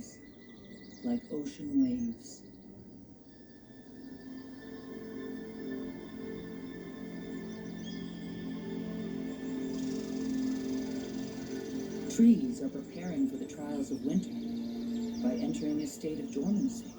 trees, like ocean waves. Trees are preparing for the trials of winter by entering a state of dormancy.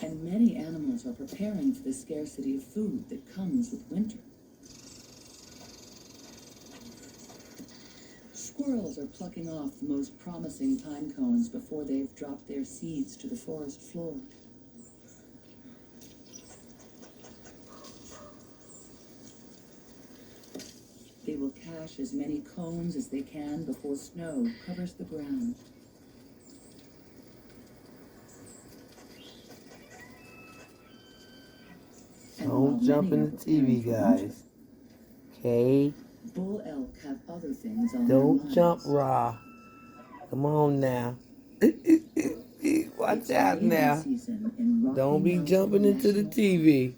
And many animals are preparing for the scarcity of food that comes with winter. Squirrels are plucking off the most promising pine cones before they've dropped their seeds to the forest floor. They will cache as many cones as they can before snow covers the ground. Don't jump in the TV, guys. Okay? Bull elk have other things on Don't their jump, minds. Ra. Come on now. Watch It's out mating now. season in Rocky Don't be Mountain jumping into the National TV.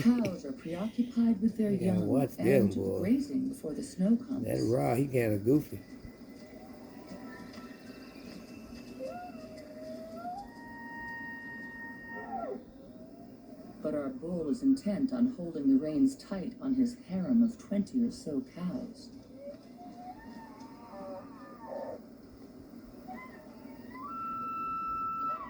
Cows are preoccupied with their You gotta young watch them, and boy. grazing before the snow comes. That Ra, he kinda goofy. But our bull is intent on holding the reins tight on his harem of 20 or so cows.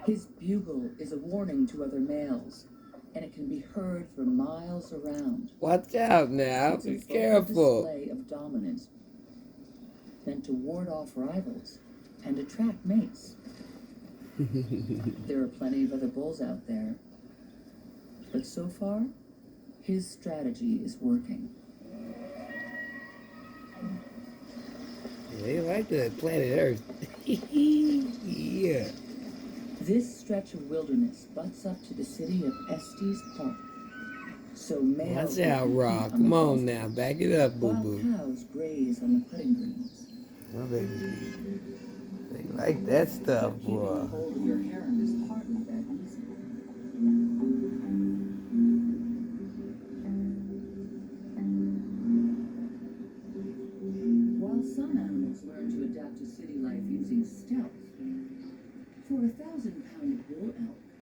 His bugle is a warning to other males, and it can be heard for miles around. Watch out now. It's a Be vocal careful. display of dominance, meant to ward off rivals and attract mates. There are plenty of other bulls out there, but so far, his strategy is working. Yeah, they like that planet Earth. Yeah. This stretch of wilderness butts up to the city of Estes Park. So males Watch out, Ra. Come on now. Back it up, while boo-boo. cows graze on the putting greens. My baby. They like that stuff, Keeping a boy. hold of your harem is